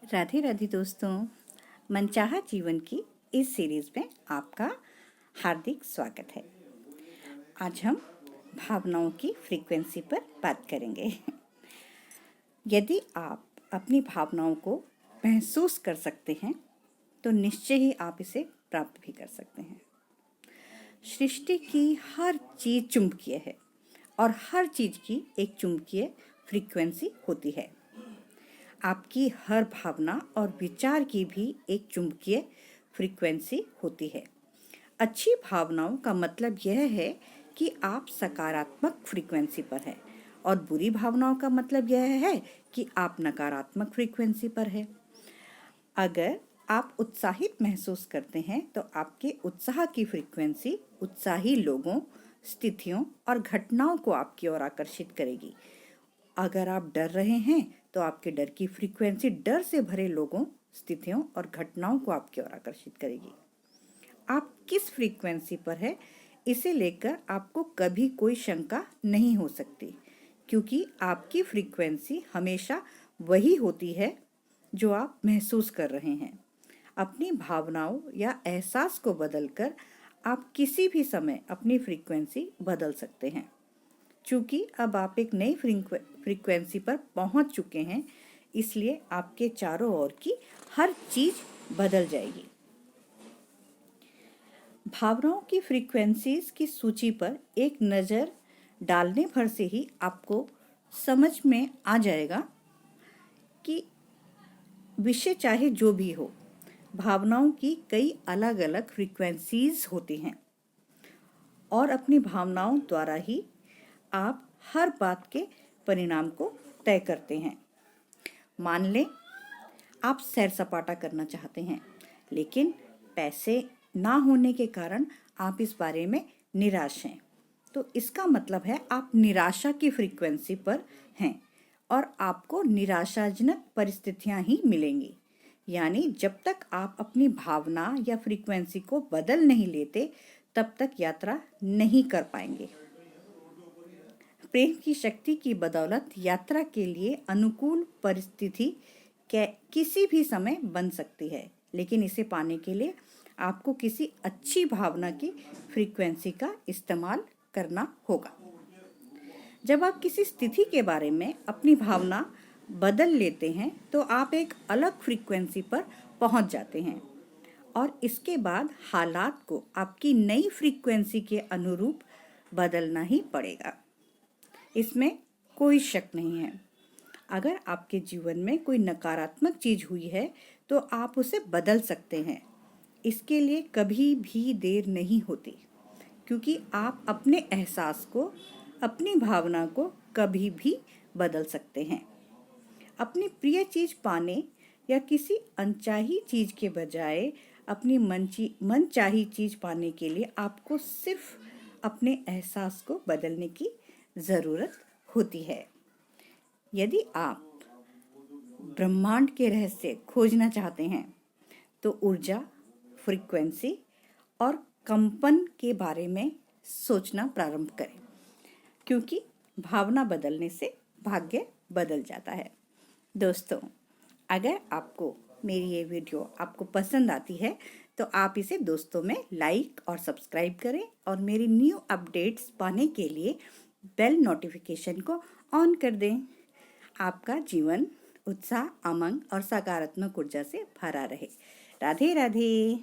राधे राधे दोस्तों, मनचाहा जीवन की इस सीरीज़ में आपका हार्दिक स्वागत है। आज हम भावनाओं की फ्रीक्वेंसी पर बात करेंगे। यदि आप अपनी भावनाओं को महसूस कर सकते हैं तो निश्चय ही आप इसे प्राप्त भी कर सकते हैं। सृष्टि की हर चीज़ चुंबकीय है और हर चीज़ की एक चुंबकीय फ्रीक्वेंसी होती है। आपकी हर भावना और विचार की भी एक चुंबकीय फ्रीक्वेंसी होती है। अच्छी भावनाओं का मतलब यह है कि आप सकारात्मक फ्रीक्वेंसी पर हैं और बुरी भावनाओं का मतलब यह है कि आप नकारात्मक फ्रीक्वेंसी पर हैं। अगर आप उत्साहित महसूस करते हैं तो आपके उत्साह की फ्रीक्वेंसी उत्साही लोगों, स्थितियों और घटनाओं को आपकी ओर आकर्षित करेगी। अगर आप डर रहे हैं तो आपके डर की फ्रीक्वेंसी डर से भरे लोगों, स्थितियों और घटनाओं को आपकी ओर आकर्षित करेगी। आप किस फ्रीक्वेंसी पर है, इसे लेकर आपको कभी कोई शंका नहीं हो सकती, क्योंकि आपकी फ्रीक्वेंसी हमेशा वही होती है जो आप महसूस कर रहे हैं। अपनी भावनाओं या एहसास को बदलकर आप किसी भी समय अपनी फ्रीक्वेंसी बदल सकते हैं। चूँकि अब आप एक नई फ्रीक्वेंसी पर पहुंच चुके हैं, इसलिए आपके चारों ओर की हर चीज़ बदल जाएगी। भावनाओं की फ्रीक्वेंसीज की सूची पर एक नज़र डालने भर से ही आपको समझ में आ जाएगा कि विषय चाहे जो भी हो, भावनाओं की कई अलग अलग फ्रीक्वेंसीज होती हैं और अपनी भावनाओं द्वारा ही आप हर बात के परिणाम को तय करते हैं। मान लें आप सैर सपाटा करना चाहते हैं, लेकिन पैसे ना होने के कारण आप इस बारे में निराश हैं, तो इसका मतलब है आप निराशा की फ्रीक्वेंसी पर हैं और आपको निराशाजनक परिस्थितियां ही मिलेंगी। यानी जब तक आप अपनी भावना या फ्रीक्वेंसी को बदल नहीं लेते, तब तक यात्रा नहीं कर पाएंगे। प्रेम की शक्ति की बदौलत यात्रा के लिए अनुकूल परिस्थिति किसी भी समय बन सकती है, लेकिन इसे पाने के लिए आपको किसी अच्छी भावना की फ्रीक्वेंसी का इस्तेमाल करना होगा। जब आप किसी स्थिति के बारे में अपनी भावना बदल लेते हैं तो आप एक अलग फ्रीक्वेंसी पर पहुंच जाते हैं और इसके बाद हालात को आपकी नई फ्रीक्वेंसी के अनुरूप बदलना ही पड़ेगा। इसमें कोई शक नहीं है। अगर आपके जीवन में कोई नकारात्मक चीज़ हुई है तो आप उसे बदल सकते हैं। इसके लिए कभी भी देर नहीं होती, क्योंकि आप अपने एहसास को, अपनी भावना को कभी भी बदल सकते हैं। अपनी प्रिय चीज़ पाने या किसी अनचाही चीज़ के बजाय अपनी मनचाही चीज़ पाने के लिए आपको सिर्फ अपने एहसास को बदलने की ज़रूरत होती है। यदि आप ब्रह्मांड के रहस्य खोजना चाहते हैं तो ऊर्जा, फ्रीक्वेंसी और कंपन के बारे में सोचना प्रारंभ करें, क्योंकि भावना बदलने से भाग्य बदल जाता है। दोस्तों, अगर आपको मेरी ये वीडियो आपको पसंद आती है तो आप इसे दोस्तों में लाइक और सब्सक्राइब करें और मेरी न्यू अपडेट्स पाने के लिए बेल नोटिफिकेशन को ऑन कर दें। आपका जीवन उत्साह, उमंग और सकारात्मक ऊर्जा से भरा रहे। राधे राधे।